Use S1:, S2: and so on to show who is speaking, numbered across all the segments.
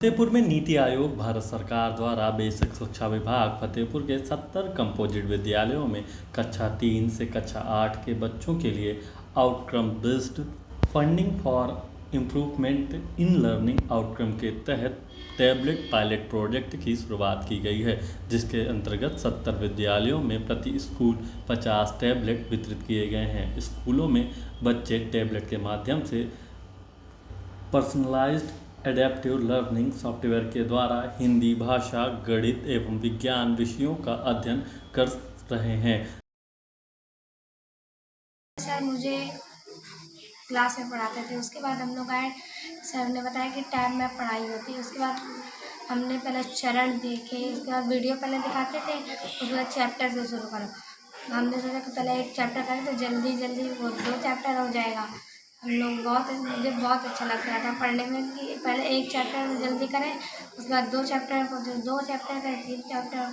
S1: फतेहपुर में नीति आयोग भारत सरकार द्वारा बेसिक शिक्षा विभाग फतेहपुर के 70 कंपोजिट विद्यालयों में कक्षा 3 से कक्षा 8 के बच्चों के लिए outcome based funding for improvement in learning outcome के तहत टैबलेट पायलट प्रोजेक्ट की शुरुआत की गई है, जिसके अंतर्गत 70 विद्यालयों में प्रति स्कूल 50 टैबलेट वितरित किए गए हैं। स्कूलों में बच्चे टैबलेट के माध्यम से पर्सनलाइज्ड एडेप्टिव लर्निंग सॉफ्टवेयर के द्वारा हिंदी भाषा, गणित एवं विज्ञान विषयों का अध्ययन कर रहे हैं।
S2: सर मुझे क्लास में पढ़ाते थे, उसके बाद हम लोग आए, सर ने बताया कि टाइम में पढ़ाई होती है। उसके बाद हमने पहले चरण देखे, उसके बाद वीडियो पहले दिखाते थे, उसके बाद चैप्टर से शुरू करो। हमने सोचा कि पहले एक चैप्टर करें तो जल्दी जल्दी वो 2 चैप्टर हो जाएगा। मुझे बहुत अच्छा लग रहा था पढ़ने में कि पहले एक चैप्टर जल्दी करें, उसके बाद 2 चैप्टर करें, 3 चैप्टर।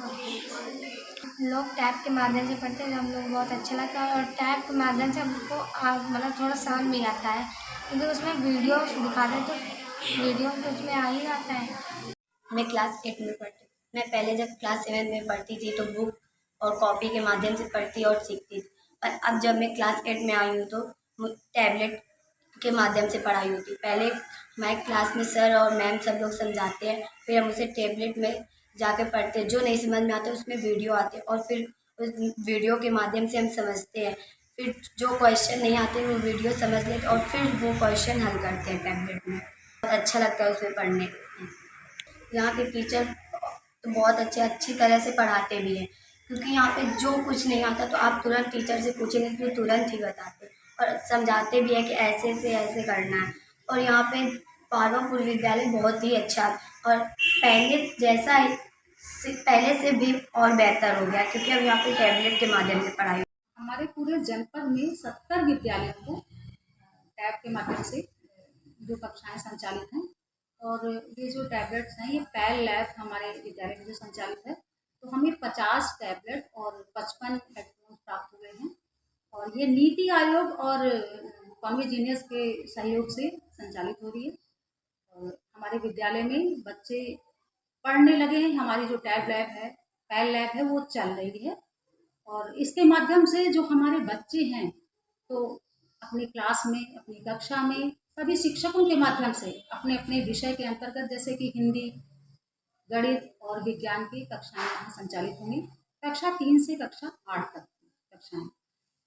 S2: लोग टैब के माध्यम से पढ़ते हैं, हम लोग बहुत अच्छा लगता है। और टैब के माध्यम से हमको मतलब थोड़ा समझ भी आता है, क्योंकि उसमें वीडियो दिखाते हैं तो वीडियो तो उसमें आ ही आता है।
S3: मैं क्लास 8 में पढ़ती। मैं पहले जब क्लास 7 में पढ़ती थी तो बुक और कॉपी के माध्यम से पढ़ती और सीखती थी, पर अब जब मैं क्लास 8 में आई हूँ तो टैबलेट के माध्यम से पढ़ाई होती। पहले हमारे क्लास में सर और मैम सब लोग समझाते हैं, फिर हम उसे टैबलेट में जाकर पढ़ते हैं। जो नहीं समझ में आता उसमें वीडियो आते हैं और फिर उस वीडियो के माध्यम से हम समझते हैं। फिर जो क्वेश्चन नहीं आते वो वीडियो समझ लेते और फिर वो क्वेश्चन हल करते हैं टैबलेट में। बहुत अच्छा लगता है उसमें पढ़ने। यहाँ के टीचर तो बहुत अच्छी तरह से पढ़ाते भी हैं, क्योंकि यहाँ पे जो कुछ नहीं आता तो आप तुरंत टीचर से पूछेंगे तो तुरंत ही बताते और समझाते भी है कि ऐसे से ऐसे करना है। और यहाँ पे पार्वतीपुर विद्यालय बहुत ही अच्छा और पहले से भी और बेहतर हो गया, क्योंकि अब यहाँ पे टैबलेट के माध्यम से पढ़ाई।
S4: हमारे पूरे जनपद में 70 विद्यालयों को टैब के माध्यम से जो कक्षाएं संचालित हैं, और ये जो टैबलेट्स हैं ये पैल लैब हमारे विद्यालय में जो संचालित है, तो हमें 50 टैबलेट और 55 हेडफोन प्राप्त हुए हैं। और ये नीति आयोग और कॉन्वेजिनियस के सहयोग से संचालित हो रही है। और हमारे विद्यालय में बच्चे पढ़ने लगे हैं। हमारी जो टैब लैब है, पैल लैब है, वो चल रही है और इसके माध्यम से जो हमारे बच्चे हैं तो अपनी क्लास में, अपनी कक्षा में सभी शिक्षकों के माध्यम से अपने अपने विषय के अंतर्गत, जैसे कि हिंदी, गणित और विज्ञान की कक्षाएं यहाँ संचालित होंगी। कक्षा 3 से कक्षा 8 तक कक्षाएं।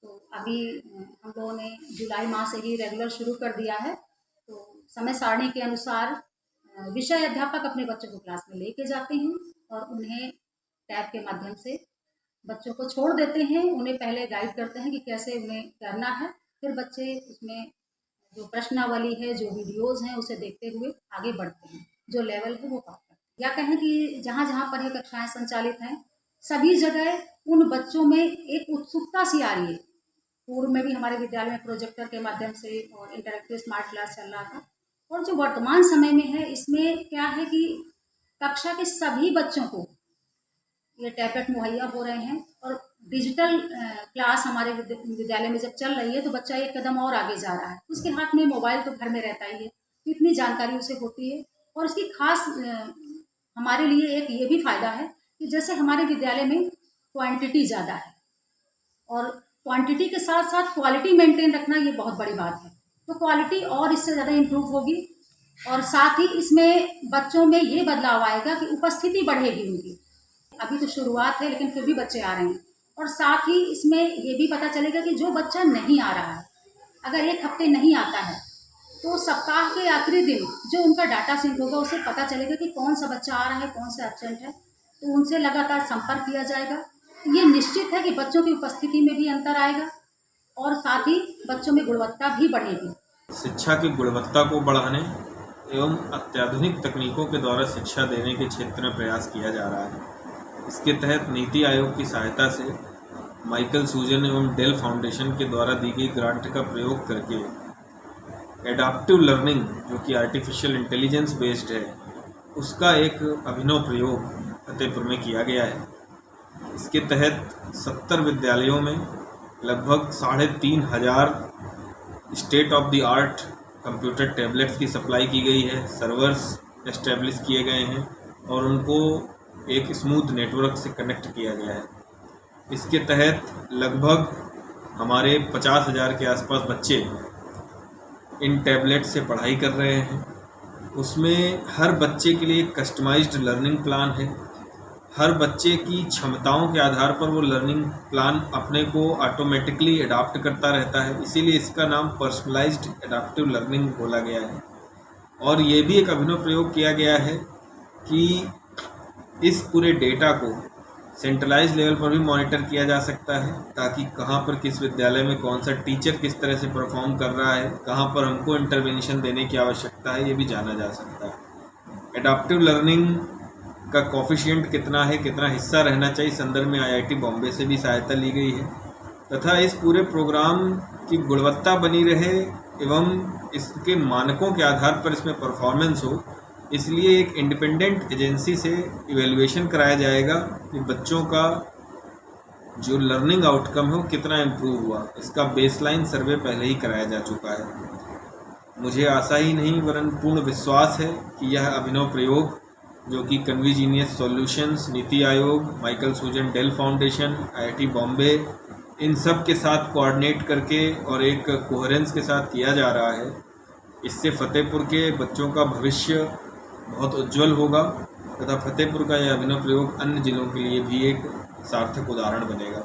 S4: तो अभी हम लोगों ने जुलाई माह से ही रेगुलर शुरू कर दिया है। तो समय सारणी के अनुसार विषय अध्यापक अपने बच्चों को क्लास में लेके जाते हैं और उन्हें टैब के माध्यम से बच्चों को छोड़ देते हैं। उन्हें पहले गाइड करते हैं कि कैसे उन्हें करना है, फिर बच्चे उसमें जो प्रश्नावली है, जो वीडियोज़ हैं, उसे देखते हुए आगे बढ़ते हैं, जो लेवल है वो पार करते हैं। या कहें कि जहाँ जहाँ पर ये कक्षाएँ संचालित हैं सभी जगह उन बच्चों में एक उत्सुकता सी आ रही है। पूर्व में भी हमारे विद्यालय में प्रोजेक्टर के माध्यम से और इंटरेक्टिव स्मार्ट क्लास चल रहा था, और जो वर्तमान समय में है इसमें क्या है कि कक्षा के सभी बच्चों को ये टैबलेट मुहैया हो रहे हैं। और डिजिटल क्लास हमारे विद्यालय में जब चल रही है तो बच्चा एक कदम और आगे जा रहा है। उसके हाथ में मोबाइल तो घर में रहता ही है, तो इतनी जानकारी उसे होती है। और इसकी खास हमारे लिए एक ये भी फ़ायदा है कि जैसे हमारे विद्यालय में क्वांटिटी ज़्यादा है और क्वांटिटी के साथ साथ क्वालिटी मेंटेन रखना ये बहुत बड़ी बात है, तो क्वालिटी और इससे ज़्यादा इम्प्रूव होगी। और साथ ही इसमें बच्चों में ये बदलाव आएगा कि उपस्थिति बढ़ेगी उनकी। अभी तो शुरुआत है लेकिन फिर भी बच्चे आ रहे हैं। और साथ ही इसमें ये भी पता चलेगा कि जो बच्चा नहीं आ रहा है, अगर 1 हफ्ते नहीं आता है तो सप्ताह के आखिरी दिन जो उनका डाटा सिंक होगा उसे पता चलेगा कि कौन सा बच्चा आ रहा है, कौन सा एब्सेंट है, तो उनसे लगातार संपर्क किया जाएगा। ये निश्चित है कि बच्चों की उपस्थिति में भी अंतर आएगा और साथ ही बच्चों में गुणवत्ता भी बढ़ेगी।
S5: शिक्षा की गुणवत्ता को बढ़ाने एवं अत्याधुनिक तकनीकों के द्वारा शिक्षा देने के क्षेत्र में प्रयास किया जा रहा है। इसके तहत नीति आयोग की सहायता से माइकल सूजन एवं डेल फाउंडेशन के द्वारा दी गई ग्रांट का प्रयोग करके एडाप्टिव लर्निंग, जो कि आर्टिफिशियल इंटेलिजेंस बेस्ड है, उसका एक अभिनव प्रयोग फतेहपुर में किया गया है। इसके तहत 70 विद्यालयों में लगभग 3,500 state of the art computer tablets की सप्लाई की गई है। सर्वर्स एस्टेब्लिश किए गए हैं और उनको एक स्मूथ नेटवर्क से कनेक्ट किया गया है। इसके तहत लगभग हमारे 50,000 के आसपास बच्चे इन टैबलेट से पढ़ाई कर रहे हैं। उसमें हर बच्चे के लिए कस्टमाइज्ड लर्निंग प्लान है। हर बच्चे की क्षमताओं के आधार पर वो लर्निंग प्लान अपने को ऑटोमेटिकली अडॉप्ट करता रहता है, इसीलिए इसका नाम पर्सनलाइज्ड एडाप्टिव लर्निंग बोला गया है। और ये भी एक अभिनव प्रयोग किया गया है कि इस पूरे डेटा को सेंट्रलाइज लेवल पर भी मॉनिटर किया जा सकता है, ताकि कहाँ पर किस विद्यालय में कौन सा टीचर किस तरह से परफॉर्म कर रहा है, कहाँ पर हमको इंटरवेंशन देने की आवश्यकता है, ये भी जाना जा सकता है। एडाप्टिव लर्निंग का कोफिशिएंट कितना है, कितना हिस्सा रहना चाहिए, संदर्भ में IIT बॉम्बे से भी सहायता ली गई है तथा इस पूरे प्रोग्राम की गुणवत्ता बनी रहे एवं इसके मानकों के आधार पर इसमें परफॉर्मेंस हो, इसलिए एक इंडिपेंडेंट एजेंसी से इवैल्यूएशन कराया जाएगा कि बच्चों का जो लर्निंग आउटकम है वो कितना इम्प्रूव हुआ। इसका बेसलाइन सर्वे पहले ही कराया जा चुका है। मुझे आशा ही नहीं वरन पूर्ण विश्वास है कि यह अभिनव प्रयोग जो कि कन्वीजीनियस सॉल्यूशंस, नीति आयोग, माइकल सूजन डेल फाउंडेशन, IIT बॉम्बे, इन सब के साथ कोऑर्डिनेट करके और एक कोहेरेंस के साथ किया जा रहा है, इससे फतेहपुर के बच्चों का भविष्य बहुत उज्जवल होगा तथा फतेहपुर का यह अभिनव प्रयोग अन्य जिलों के लिए भी एक सार्थक उदाहरण बनेगा।